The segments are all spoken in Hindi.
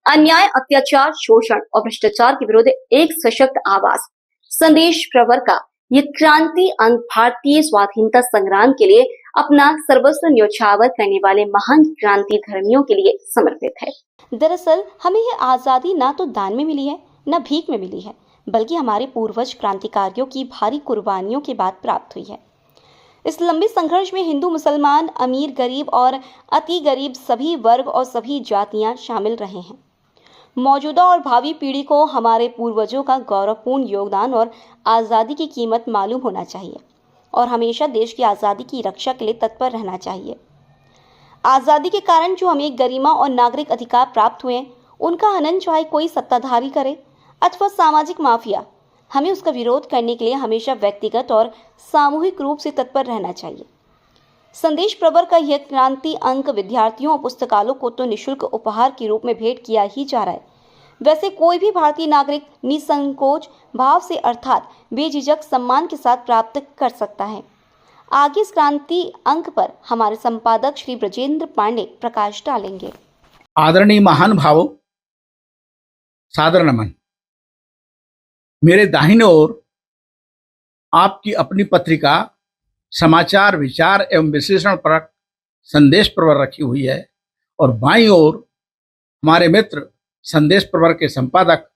अन्याय, अत्याचार, शोषण और भ्रष्टाचार के विरुद्ध एक सशक्त आवाज। संदेश प्रवर का ये क्रांति अंग भारतीय स्वाधीनता संग्राम के लिए अपना सर्वस्व न्यौछावर करने वाले महान क्रांति धर्मियों के लिए समर्पित है। दरअसल हमें यह आजादी ना तो दान में मिली है, न भीख में मिली है, बल्कि हमारे पूर्वज क्रांतिकारियों की भारी कुर्बानियों के बाद प्राप्त हुई है। इस लंबे संघर्ष में हिंदू, मुसलमान, अमीर, गरीब और अति गरीब सभी वर्ग और सभी जातियां शामिल रहे हैं। मौजूदा और भावी पीढ़ी को हमारे पूर्वजों का गौरवपूर्ण योगदान और आज़ादी की कीमत मालूम होना चाहिए और हमेशा देश की आज़ादी की रक्षा के लिए तत्पर रहना चाहिए। आज़ादी के कारण जो हमें गरिमा और नागरिक अधिकार प्राप्त हुए हैं, उनका हनन चाहे कोई सत्ताधारी करे अथवा सामाजिक माफिया, हमें उसका विरोध करने के लिए हमेशा व्यक्तिगत और सामूहिक रूप से तत्पर रहना चाहिए। संदेश प्रवर का यह क्रांति अंक विद्यार्थियों और पुस्तकालयों को तो निःशुल्क उपहार के रूप में भेंट किया ही जा रहा है। वैसे कोई भी भारतीय नागरिक निसंकोच भाव से अर्थात बेझिझक सम्मान के साथ प्राप्त कर सकता है। आगे इस क्रांति अंक पर हमारे संपादक श्री ब्रजेंद्र पांडे प्रकाश डालेंगे। आदरणीय महान भावों, सादर नमन। मेरे दाहिने ओर आपकी अपनी पत्रिका समाचार, विचार एवं विश्लेषण परक संदेश प्रवर रखी हुई है और बाईं ओर हमारे मित्र संदेश प्रवर के संपादक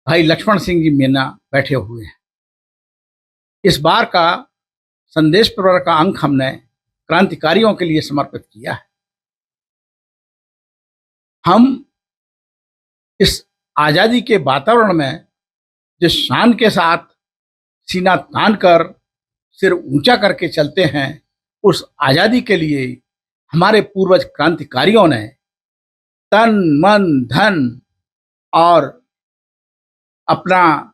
भाई लक्ष्मण सिंह जी मीना बैठे हुए हैं। इस बार का संदेश प्रवर का अंक हमने क्रांतिकारियों के लिए समर्पित किया है। हम इस आजादी के वातावरण में जिस शान के साथ सीना तान कर सिर ऊंचा करके चलते हैं, उस आजादी के लिए हमारे पूर्वज क्रांतिकारियों ने तन, मन, धन और अपना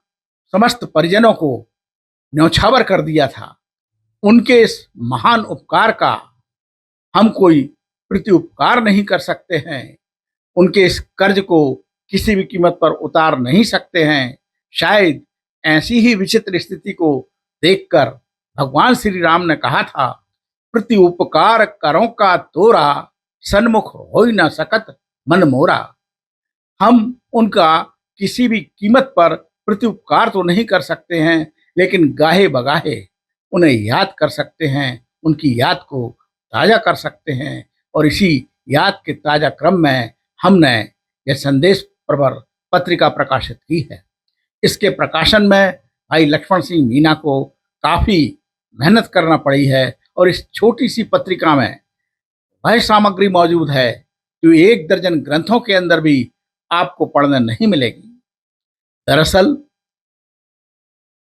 समस्त परिजनों को न्यौछावर कर दिया था। उनके इस महान उपकार का हम कोई प्रति उपकार नहीं कर सकते हैं। उनके इस कर्ज को किसी भी कीमत पर उतार नहीं सकते हैं। शायद ऐसी ही विचित्र स्थिति को देखकर भगवान श्री राम ने कहा था, प्रति उपकार करों का तोरा, सन्मुख हो ही न सकत मन मोरा। हम उनका किसी भी कीमत पर प्रति उपकार तो नहीं कर सकते हैं, लेकिन गाहे बगाहे उन्हें याद कर सकते हैं, उनकी याद को ताज़ा कर सकते हैं। और इसी याद के ताज़ा क्रम में हमने यह संदेश प्रवर पत्रिका प्रकाशित की है। इसके प्रकाशन में भाई लक्ष्मण सिंह मीना को काफ़ी मेहनत करना पड़ी है और इस छोटी सी पत्रिका में वह सामग्री मौजूद है जो 1 दर्जन ग्रंथों के अंदर भी आपको पढ़ने नहीं मिलेगी। दरअसल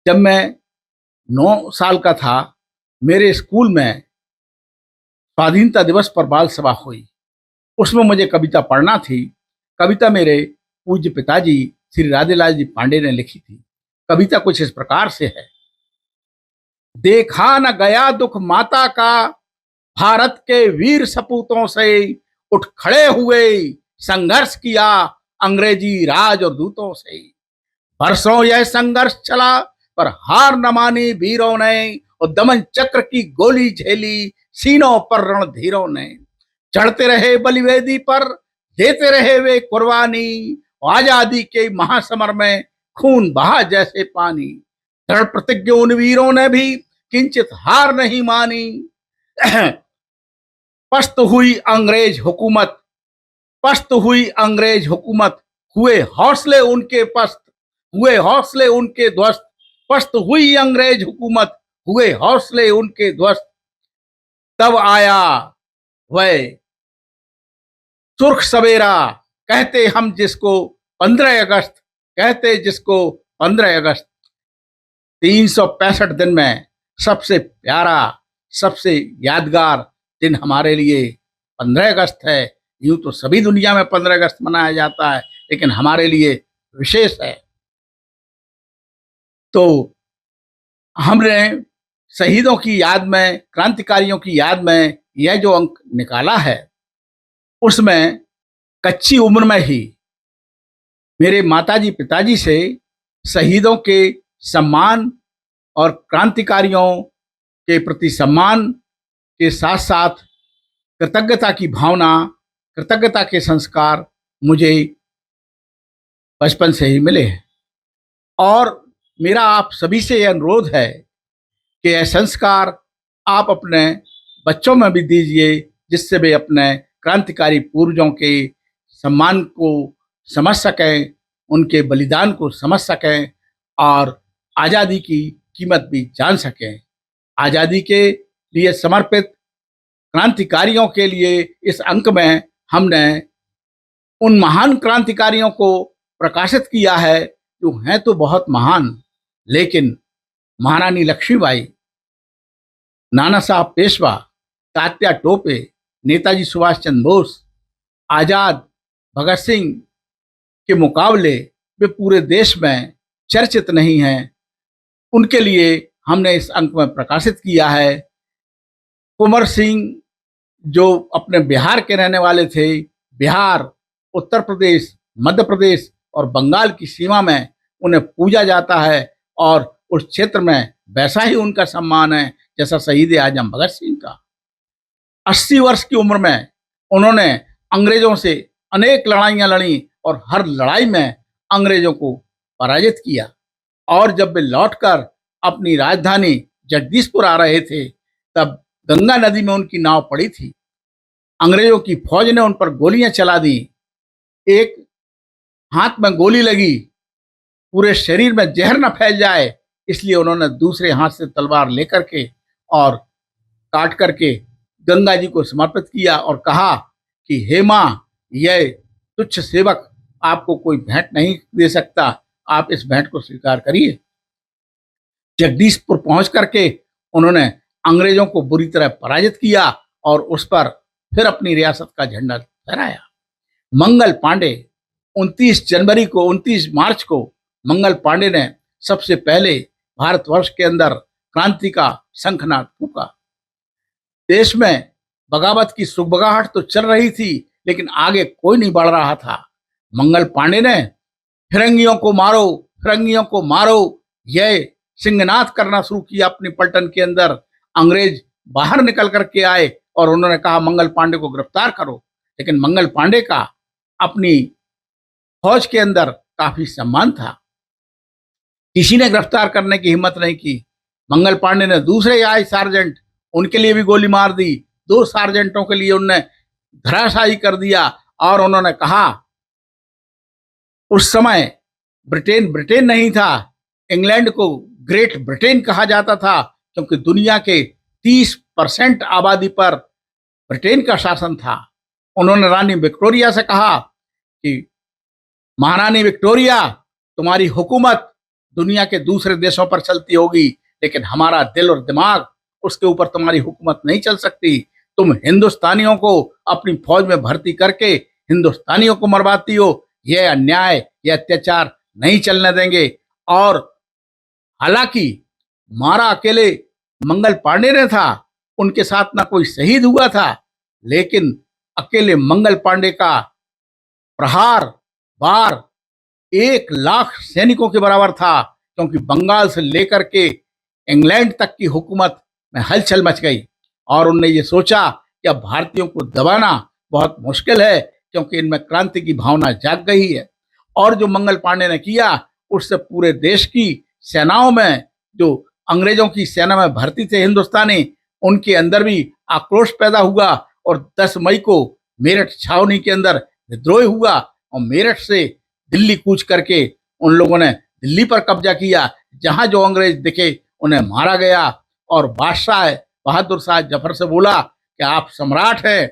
जब मैं 9 साल का था, मेरे स्कूल में स्वाधीनता दिवस पर बाल सभा हुई। उसमें मुझे कविता पढ़ना थी। कविता मेरे पूज्य पिताजी श्री राधेलाल जी पांडे ने लिखी थी। कविता कुछ इस प्रकार से है। देखा न गया दुख माता का, भारत के वीर सपूतों से उठ खड़े हुए, संघर्ष किया अंग्रेजी राज और दूतों से। बरसों यह संघर्ष चला पर हार न मानी वीरों ने, और दमन चक्र की गोली झेली सीनों पर रणधीरों ने। चढ़ते रहे बलिवेदी पर, देते रहे वे कुर्बानी, आजादी के महासमर में खून बहा जैसे पानी। दृढ़ प्रतिज्ञ उन वीरों ने भी किंचित हार नहीं मानी। पस्त हुई अंग्रेज हुकूमत, पस्त हुई अंग्रेज हुकूमत, हुए हौसले उनके पस्त, हुए हौसले उनके ध्वस्त। पस्त हुई अंग्रेज हुकूमत, हुए हौसले उनके ध्वस्त। तब आया वह सुर्ख सवेरा, कहते हम जिसको 15 अगस्त, कहते जिसको 15 अगस्त। 365 दिन में सबसे प्यारा, सबसे यादगार दिन हमारे लिए 15 अगस्त है। यूं तो सभी दुनिया में 15 अगस्त मनाया जाता है, लेकिन हमारे लिए विशेष है। तो हमने शहीदों की याद में, क्रांतिकारियों की याद में यह जो अंक निकाला है, उसमें कच्ची उम्र में ही मेरे माताजी पिताजी से शहीदों के सम्मान और क्रांतिकारियों के प्रति सम्मान के साथ साथ कृतज्ञता की भावना, कृतज्ञता के संस्कार मुझे बचपन से ही मिले हैं। और मेरा आप सभी से यह अनुरोध है कि यह संस्कार आप अपने बच्चों में भी दीजिए, जिससे वे अपने क्रांतिकारी पूर्वजों के सम्मान को समझ सकें, उनके बलिदान को समझ सकें और आज़ादी की कीमत भी जान सकें। आज़ादी के लिए समर्पित क्रांतिकारियों के लिए इस अंक में हमने उन महान क्रांतिकारियों को प्रकाशित किया है जो हैं तो बहुत महान, लेकिन महारानी लक्ष्मीबाई, नाना साहब पेशवा, तात्या टोपे, नेताजी सुभाष चंद्र बोस, आजाद, भगत सिंह के मुकाबले वे पूरे देश में चर्चित नहीं हैं। उनके लिए हमने इस अंक में प्रकाशित किया है। कुंवर सिंह जो अपने बिहार के रहने वाले थे, बिहार, उत्तर प्रदेश, मध्य प्रदेश और बंगाल की सीमा में उन्हें पूजा जाता है और उस क्षेत्र में वैसा ही उनका सम्मान है जैसा शहीद आजम भगत सिंह का। 80 वर्ष की उम्र में उन्होंने अंग्रेजों से अनेक लड़ाइयां लड़ी और हर लड़ाई में अंग्रेजों को पराजित किया। और जब वे लौटकर अपनी राजधानी जगदीशपुर आ रहे थे, तब गंगा नदी में उनकी नाव पड़ी थी। अंग्रेजों की फौज ने उन पर गोलियां चला दी। एक हाथ में गोली लगी, पूरे शरीर में जहर न फैल जाए, इसलिए उन्होंने दूसरे हाथ से तलवार लेकर के और काट करके गंगा जी को समर्पित किया और कहा कि हे माँ, यह तुच्छ सेवक आपको कोई भेंट नहीं दे सकता, आप इस भेंट को स्वीकार करिए। जगदीशपुर पहुंच करके उन्होंने अंग्रेजों को बुरी तरह पराजित किया और उस पर फिर अपनी रियासत का झंडा फहराया। मंगल पांडे 29 मार्च को मंगल पांडे ने सबसे पहले भारतवर्ष के अंदर क्रांति का शंखनाद फूंका। देश में बगावत की सुगबगाहट तो चल रही थी, लेकिन आगे कोई नहीं बढ़ रहा था। मंगल पांडे ने फिरंगियों को मारो, फिरंगियों को मारो, यह सिंहनाद करना शुरू किया अपनी पलटन के अंदर। अंग्रेज बाहर निकल करके आए और उन्होंने कहा मंगल पांडे को गिरफ्तार करो, लेकिन मंगल पांडे का अपनी फौज के अंदर काफी सम्मान था, किसी ने गिरफ्तार करने की हिम्मत नहीं की। मंगल पांडे ने दूसरे आए सार्जेंट, उनके लिए भी गोली मार दी। 2 सार्जेंटों के लिए उन्होंने धराशायी कर दिया और उन्होंने कहा, उस समय ब्रिटेन नहीं था, इंग्लैंड को ग्रेट ब्रिटेन कहा जाता था, क्योंकि दुनिया के 30% आबादी पर ब्रिटेन का शासन था। उन्होंने रानी विक्टोरिया से कहा कि महारानी विक्टोरिया, तुम्हारी हुकूमत दुनिया के दूसरे देशों पर चलती होगी, लेकिन हमारा दिल और दिमाग, उसके ऊपर तुम्हारी हुकूमत नहीं चल सकती। तुम हिंदुस्तानियों को अपनी फौज में भर्ती करके हिंदुस्तानियों को मरवाती हो, यह अन्याय, यह अत्याचार नहीं चलने देंगे। और हालांकि मारा अकेले मंगल पांडे ने था, उनके साथ ना कोई शहीद हुआ था, लेकिन अकेले मंगल पांडे का प्रहार वार 1 लाख सैनिकों के बराबर था, क्योंकि बंगाल से लेकर के इंग्लैंड तक की हुकूमत में हलचल मच गई और उनने ये सोचा कि अब भारतीयों को दबाना बहुत मुश्किल है, क्योंकि इनमें क्रांति की भावना जाग गई है। और जो मंगल पांडे ने किया, उससे पूरे देश की सेनाओं में, जो अंग्रेजों की सेना में भर्ती थे हिंदुस्तानी, उनके अंदर भी आक्रोश पैदा हुआ और 10 मई को मेरठ छावनी के अंदर विद्रोह हुआ और मेरठ से दिल्ली कूच करके उन लोगों ने दिल्ली पर कब्जा किया। जहां जो अंग्रेज दिखे उन्हें मारा गया और बादशाह बहादुर शाह जफर से बोला कि आप सम्राट हैं,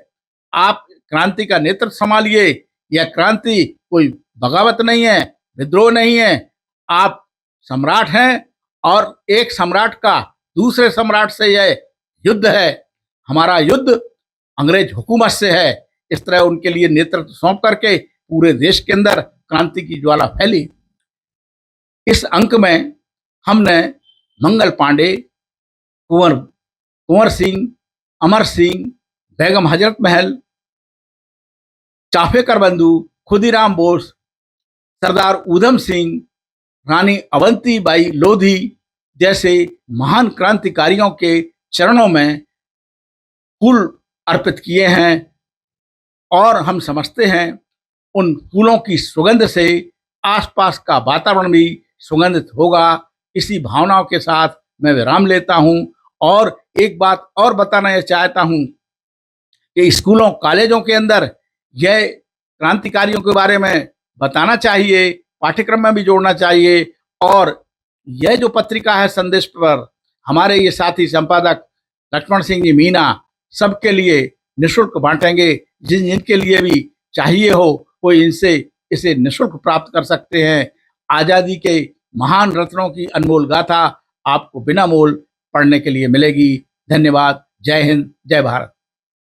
आप क्रांति का नेतृत्व संभालिए। यह क्रांति कोई बगावत नहीं है, विद्रोह नहीं है, आप सम्राट हैं और एक सम्राट का दूसरे सम्राट से यह युद्ध है, हमारा युद्ध अंग्रेज हुकूमत से है। इस तरह उनके लिए नेतृत्व सौंप करके पूरे देश के अंदर क्रांति की ज्वाला फैली। इस अंक में हमने मंगल पांडे, कुंवर सिंह, अमर सिंह, बेगम हजरत महल, चाफेकर बंधु, खुदीराम बोस, सरदार ऊधम सिंह, रानी अवंतीबाई लोधी जैसे महान क्रांतिकारियों के चरणों में फूल अर्पित किए हैं। और हम समझते हैं उन फूलों की सुगंध से आसपास का वातावरण भी सुगंधित होगा। इसी भावनाओं के साथ मैं विराम लेता हूं और एक बात और बताना यह चाहता हूं कि स्कूलों कॉलेजों के अंदर यह क्रांतिकारियों के बारे में बताना चाहिए, पाठ्यक्रम में भी जोड़ना चाहिए। और यह जो पत्रिका है संदेश पर, हमारे ये साथी संपादक लक्ष्मण सिंह जी मीना सबके लिए निःशुल्क बांटेंगे। जिनके लिए भी चाहिए हो वो इनसे इसे निःशुल्क प्राप्त कर सकते हैं। आजादी के महान रत्नों की अनमोल गाथा आपको बिना मोल पढ़ने के लिए मिलेगी। धन्यवाद। जय हिंद, जय भारत।